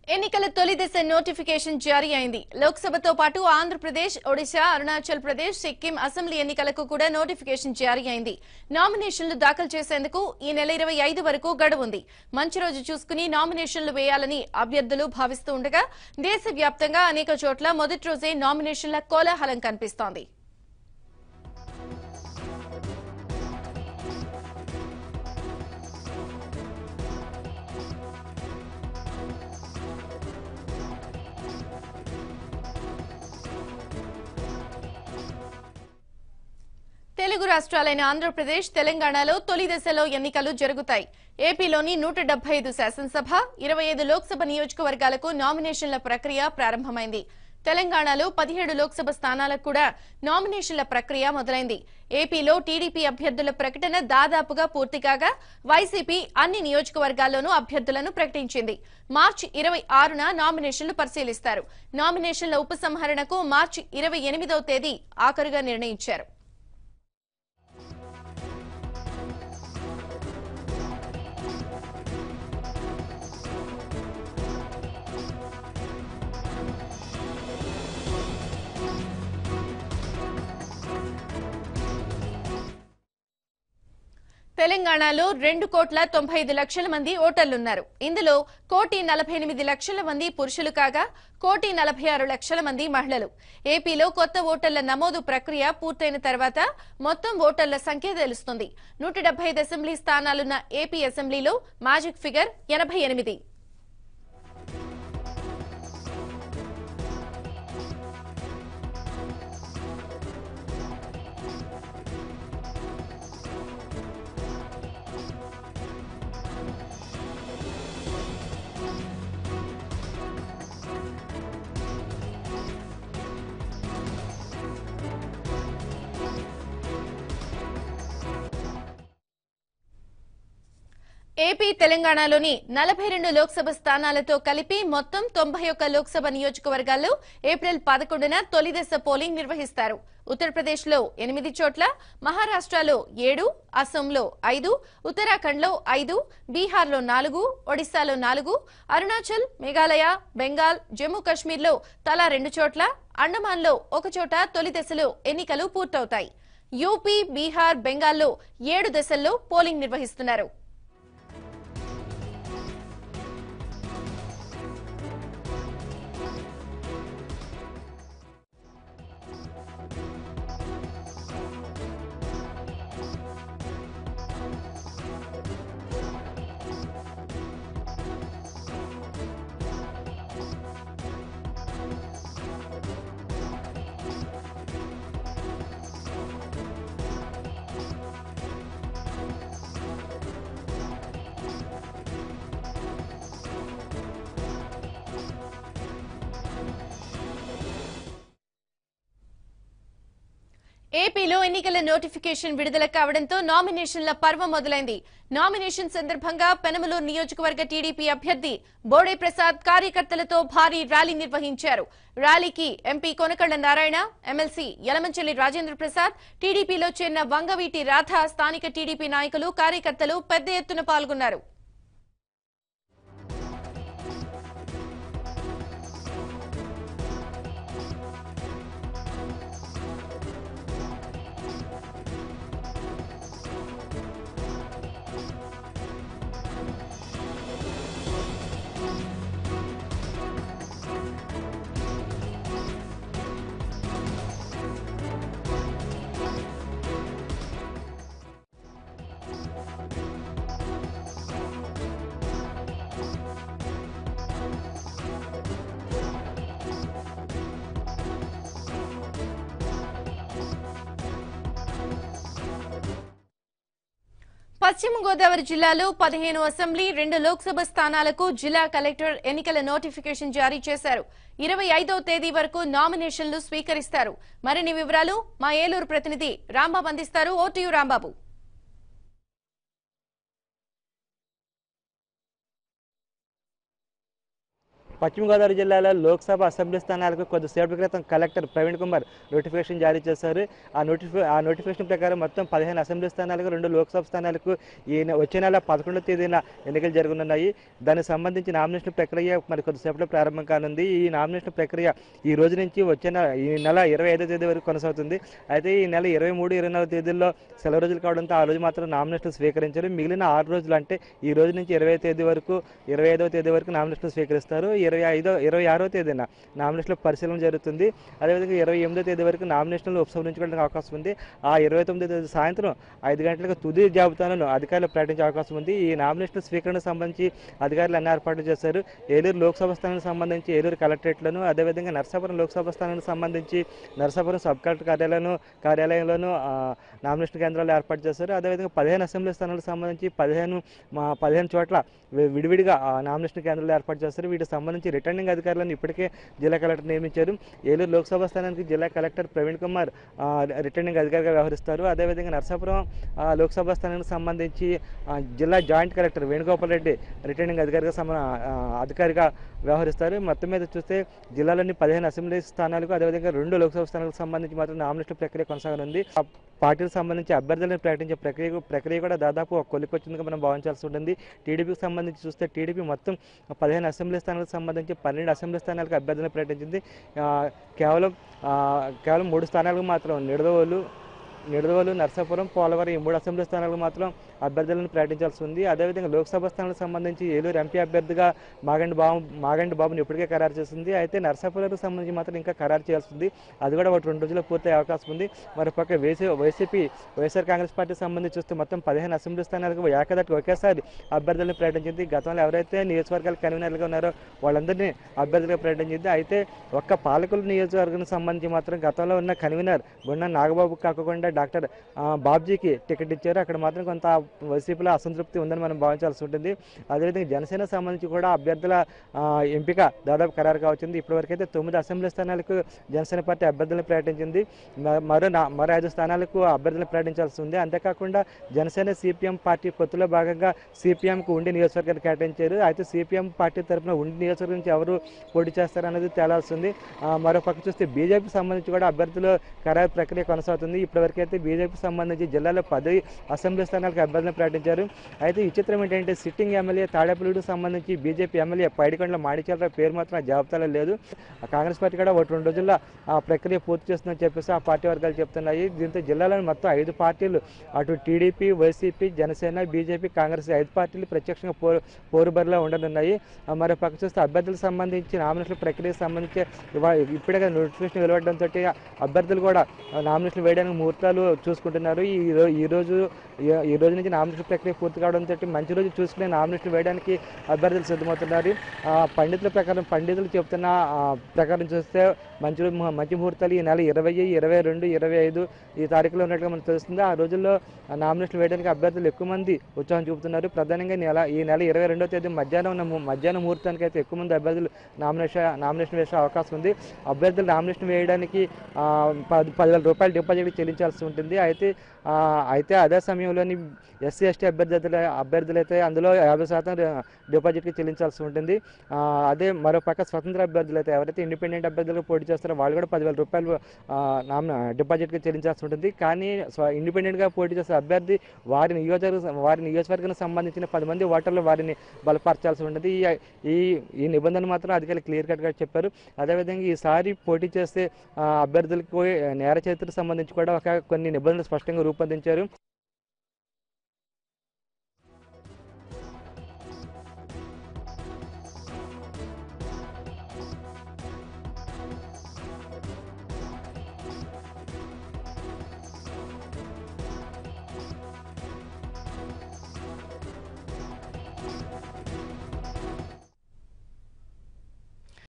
ఎన్నికల తొలి దశ నోటిఫికేషన్ జారీ అయింది. లోక్సభతో పాటు ఆంధ్రప్రదేశ్, ఒడిశా, అరుణాచల్ ప్రదేశ్, సిక్కిం అసెంబ్లీ ఎన్నికలకు కూడా నోటిఫికేషన్ జారీ అయింది. నామినేషన్లు దాఖలు చేసేందుకు ఈ నెల 25 వరకు గడువు ఉంది. మంచి రోజు చూసుకుని నామినేషన్లు వేయాలని అభ్యర్థులు భావిస్తూ ఉండగా దేశవ్యాప్తంగా అనేక చోట్ల మొదటి రోజే నామినేషన్ల కోలాహలం కనిపిస్తోంది. తెలుగు రాష్ట్రాలైన ఆంధ్రప్రదేశ్, తెలంగాణలో తొలి దశలో ఎన్నికలు జరుగుతాయి. ఏపీలోని 175 శాసనసభ, 25 లోక్సభ నియోజకవర్గాలకు నామినేషన్ల ప్రక్రియ ప్రారంభమైంది. తెలంగాణలో 17 లోక్సభ స్థానాలకు కూడా నామినేషన్ల ప్రక్రియ మొదలైంది. ఏపీలో టీడీపీ అభ్యర్థుల ప్రకటన దాదాపుగా పూర్తి కాగా వైసీపీ అన్ని నియోజకవర్గాల్లోనూ అభ్యర్థులను ప్రకటించింది. మార్చి 26న నామినేషన్లు పరిశీలిస్తారు. నామినేషన్ల ఉపసంహరణకు మార్చి 28వ తేదీ ఆఖరుగా నిర్ణయించారు. తెలంగాణలో 2,95,00,000 మంది ఓటర్లున్నారు. ఇందులో 1,48,00,000 మంది పురుషులు కాగా 1,46,00,000 మంది మహిళలు. ఏపీలో కొత్త ఓటర్ల నమోదు ప్రక్రియ పూర్తయిన తర్వాత మొత్తం ఓటర్ల సంఖ్య తెలుస్తుంది. 175 అసెంబ్లీ స్థానాలున్న ఏపీ అసెంబ్లీలో మ్యాజిక్ ఫిగర్ 88. ఏపీ, తెలంగాణలోని 42 లోక్సభ స్థానాలతో కలిపి మొత్తం 91 లోక్సభ నియోజకవర్గాల్లో ఏప్రిల్ 11న తొలి దశ పోలింగ్ నిర్వహిస్తారు. ఉత్తరప్రదేశ్లో 8 చోట్ల, మహారాష్ట్రలో 7, అసోంలో 5, ఉత్తరాఖండ్లో 5, బీహార్లో 4, ఒడిశాలో 4, అరుణాచల్, మేఘాలయ, బెంగాల్, జమ్మూ కశ్మీర్లో తలా 2 చోట్ల, అండమాన్లో 1 చోట తొలి దశలో ఎన్నికలు పూర్తవుతాయి. యూపీ, బీహార్, బెంగాల్లో 7 దశల్లో పోలింగ్ నిర్వహిస్తున్నారు. ఏపీలో ఎన్నికల నోటిఫికేషన్ విడుదల కావడంతో నామినేషన్ల పర్వం మొదలైంది. నామినేషన్ సందర్భంగా పెనమలూరు నియోజకవర్గ టీడీపీ అభ్యర్థి బోడే ప్రసాద్ కార్యకర్తలతో భారీ ర్యాలీ నిర్వహించారు. ర్యాలీకి ఎంపీ కొనకళ్ల నారాయణ, ఎమ్మెల్సీ యలమంచిలి రాజేంద్ర ప్రసాద్, టీడీపీలో చేరిన వంగవీటి రాధ, స్థానిక టీడీపీ నాయకులు, కార్యకర్తలు పెద్ద ఎత్తున పాల్గొన్నారు. పశ్చిమ గోదావరి జిల్లాలో 15 అసెంబ్లీ, 2 లోక్సభ స్థానాలకు జిల్లా కలెక్టర్ ఎన్నికల నోటిఫికేషన్ జారీ చేశారు. 25వ తేదీ వరకు నామినేషన్లు స్వీకరిస్తారు. మరిన్ని వివరాలు మా ఏలూరు ప్రతినిధి రాంబాబు అందిస్తారు. ఓ టు యు రాంబాబు. పశ్చిమ గోదావరి జిల్లాలో లోక్సభ అసెంబ్లీ స్థానాలకు కొద్దిసేపటి క్రితం కలెక్టర్ ప్రవీణ్ కుమార్ నోటిఫికేషన్ జారీ చేశారు. ఆ నోటిఫికేషన్ ప్రకారం మొత్తం 15 అసెంబ్లీ స్థానాలకు 2 లోక్సభ స్థానాలకు వచ్చే నెల 11వ తేదీన ఎన్నికలు జరగనున్నాయి. దానికి సంబంధించి నామినేషన్ ప్రక్రియ మరి కొద్దిసేపట్లో ప్రారంభం కానుంది. ఈ నామినేషన్ ప్రక్రియ ఈ రోజు నుంచి ఈ నెల 25వ తేదీ వరకు కొనసాగుతుంది. అయితే ఈ నెల 23, 24 తేదీల్లో సెలవు రోజులు కావడంతో ఆ రోజు మాత్రం నామినేషన్ స్వీకరించారు. మిగిలిన 6 రోజులు అంటే ఈ రోజు నుంచి 25వ తేదీ వరకు నామినేషన్ స్వీకరిస్తారు. 26వ తేదీన నామినేషన్ల పరిశీలన జరుగుతుంది. అదేవిధంగా 28వ తేదీ వరకు నామినేషన్లు ఉపసంహరించుకోవడానికి అవకాశం ఉంది. ఆ 29వ తేదీ సాయంత్రం 5 గంటలకు తుది జాబితాను అధికారులు ప్రకటించే అవకాశం ఉంది. ఈ నామినేషన్ స్వీకరణకు సంబంధించి అధికారులు అన్ని ఏర్పాట్లు చేశారు. ఏలూరు లోక్సభ స్థానానికి సంబంధించి ఏలూరు కలెక్టరేట్లను, అదేవిధంగా నరసాపురం లోక్సభ స్థానానికి సంబంధించి నరసాపురం సబ్ కలెక్టర్ కార్యాలయంలోనూ నామినేషన్ కేంద్రాలు ఏర్పాటు చేశారు. అదేవిధంగా 15 అసెంబ్లీ స్థానాలకు సంబంధించి 15 చోట్ల విడివిడిగా నామినేషన్ కేంద్రాలు ఏర్పాటు చేస్తారు. వీటికి సంబంధించి రిటర్నింగ్ అధికారులను ఇప్పటికే జిల్లా కలెక్టర్ నియమించారు. ఏలూరు లోక్సభ స్థానానికి జిల్లా కలెక్టర్ ప్రవీణ్ కుమార్ రిటర్నింగ్ అధికారిగా వ్యవహరిస్తారు. అదేవిధంగా నరసాపురం లోక్సభ స్థానానికి సంబంధించి జిల్లా joint collector Venugopal Reddy returning అధికారిగా వ్యవహరిస్తారు. మొత్తం మీద చూస్తే జిల్లాలోని 15 అసెంబ్లీ స్థానాలకు, అదేవిధంగా 2 లోక్సభ స్థానాలకు సంబంధించి మాత్రం నామినేషన్ ప్రక్రియ కొనసాగనుంది. పార్టీలకు సంబంధించి అభ్యర్థులను ప్రకటించే ప్రక్రియ కూడా దాదాపు ఒక కొలికొచ్చిందిగా మనం భావించాల్సి ఉంటుంది. టీడీపీకి సంబంధించి చూస్తే టీడీపీ మొత్తం 15 అసెంబ్లీ స్థానాలకు సంబంధించి 12 అసెంబ్లీ స్థానాలకు అభ్యర్థులను ప్రకటించింది. కేవలం 3 స్థానాలకు మాత్రం నిడదవోలు, నరసాపురం, పోలవరం ఈ 3 అసెంబ్లీ స్థానాలకు మాత్రం అభ్యర్థులను ప్రకటించాల్సి ఉంది. అదేవిధంగా లోక్సభ స్థానాలకు సంబంధించి ఏలూరు ఎంపీ అభ్యర్థిగా మాగంటి బాబుని ఇప్పటికే ఖరారు చేసింది. అయితే నరసాపురానికి సంబంధించి మాత్రం ఇంకా ఖరారు చేయాల్సి ఉంది. అది కూడా 2 రోజుల్లో పూర్తయ్యే అవకాశం ఉంది. మరోపక్క వైఎస్ఆర్ కాంగ్రెస్ పార్టీకి సంబంధించి చూస్తే మొత్తం 15 అసెంబ్లీ స్థానాలకు ఏకదాటికి ఒకేసారి అభ్యర్థులను ప్రకటించింది. గతంలో ఎవరైతే నియోజకవర్గాల కన్వీనర్లుగా ఉన్నారో వాళ్ళందరినీ అభ్యర్థులుగా ప్రకటించింది. అయితే ఒక్క పాలకుల నియోజకవర్గానికి సంబంధించి మాత్రం గతంలో ఉన్న కన్వీనర్ గుండా నాగబాబు కాకుండా డాక్టర్ బాబ్జీకి టికెట్ ఇచ్చారు. అక్కడ మాత్రం కొంత వైసీపీలో అసంతృప్తి ఉందని మనం భావించాల్సి ఉంటుంది. అదేవిధంగా జనసేన సంబంధించి కూడా అభ్యర్థుల ఎంపిక దాదాపు ఖరారు కావచ్చింది. ఇప్పటివరకైతే 9 అసెంబ్లీ స్థానాలకు జనసేన పార్టీ అభ్యర్థులను ప్రకటించింది. మరో 5 స్థానాలకు అభ్యర్థులను ప్రకటించాల్సి ఉంది. అంతేకాకుండా జనసేన సిపిఎం పార్టీ పొత్తులో భాగంగా సిపిఎంకు ఉండి నియోజకవర్గాన్ని కేటాయించారు. అయితే సిపిఎం పార్టీ తరఫున ఉండి నియోజకవర్గం నుంచి ఎవరు పోటీ చేస్తారనేది తేలాల్సి ఉంది. మరోపక్క చూస్తే బీజేపీకి సంబంధించి కూడా అభ్యర్థుల ఖరారు ప్రక్రియ కొనసాగుతుంది. ఇప్పటివరకైతే బీజేపీకి సంబంధించి జిల్లాలో 10 అసెంబ్లీ స్థానాలకు అభ్యర్థులను ప్రకటించారు. అయితే ఈ చిత్రం ఏంటంటే సిట్టింగ్ ఎమ్మెల్యే తాడేపల్లికి సంబంధించి బీజేపీ ఎమ్మెల్యే పైడికొండల మాణిక్యాలరావు పేరు మాత్రం ఆ జాబితాలో లేదు. కాంగ్రెస్ పార్టీ కూడా 2 రోజుల్లో ఆ ప్రక్రియ పూర్తి చేస్తుందని చెప్పేసి ఆ పార్టీ వర్గాలు చెప్తున్నాయి. దీంతో జిల్లాలోని మొత్తం 5 పార్టీలు, అటు TDP, YCP, Janasena, BJP, Congress 5 పార్టీలు ప్రత్యక్షంగా పోరుబరిలో ఉండనున్నాయి. మరో పక్క చూస్తే అభ్యర్థులకు సంబంధించి నామినేషన్ ప్రక్రియకు సంబంధించి ఇప్పుడే నోటిఫికేషన్ వెలువడంతో అభ్యర్థులు కూడా నామినేషన్ వేయడానికి ముహూర్తాలు చూసుకుంటున్నారు. ఈ రోజు నుంచి నామినేషన్ ప్రక్రియ పూర్తి కావడంతో మంచి రోజు చూసుకునే నామినేషన్ వేయడానికి అభ్యర్థులు సిద్ధమవుతున్నారు. పండితులు చెప్తున్న ప్రకారం చూస్తే మంచి ముహూర్తాలు ఈ నెల 20, 22, 25 ఈ తారీఖులో ఉన్నట్టుగా మనకు తెలుస్తుంది. ఆ రోజుల్లో నామినేషన్ వేయడానికి అభ్యర్థులు ఎక్కువ మంది ఉత్సాహం చూపుతున్నారు. ప్రధానంగా ఈ నెల 22వ తేదీ మధ్యాహ్నం ముహూర్తానికి అయితే ఎక్కువ మంది అభ్యర్థులు నామినేషన్ వేసే అవకాశం ఉంది. అభ్యర్థులు నామినేషన్ వేయడానికి 10,000 రూపాయలు డిపాజిట్ చెల్లించాల్సి ఉంటుంది. అయితే అదే సమయంలోని ఎస్సీ ఎస్టీ అభ్యర్థులైతే అందులో 50% డిపాజిట్కి చెల్లించాల్సి ఉంటుంది. అదే మరోపక్క స్వతంత్ర అభ్యర్థులు అయితే ఎవరైతే ఇండిపెండెంట్ అభ్యర్థులకు పోటీ చేస్తారో వాళ్ళు కూడా 10,000 రూపాయలు డిపాజిట్కి చెల్లించాల్సి ఉంటుంది. కానీ ఇండిపెండెంట్గా పోటీ చేసే అభ్యర్థి వారి నియోజకవర్గానికి సంబంధించిన 10 మంది ఓటర్లు వారిని బలపరచాల్సి ఉంటుంది. ఈ నిబంధన మాత్రం అధికారులు క్లియర్ కట్గా చెప్పారు. అదేవిధంగా ఈసారి పోటీ చేసే అభ్యర్థులకు నేర చరిత్రకు సంబంధించి కూడా కొన్ని నిబంధనలు స్పష్టంగా రూపొందించారు.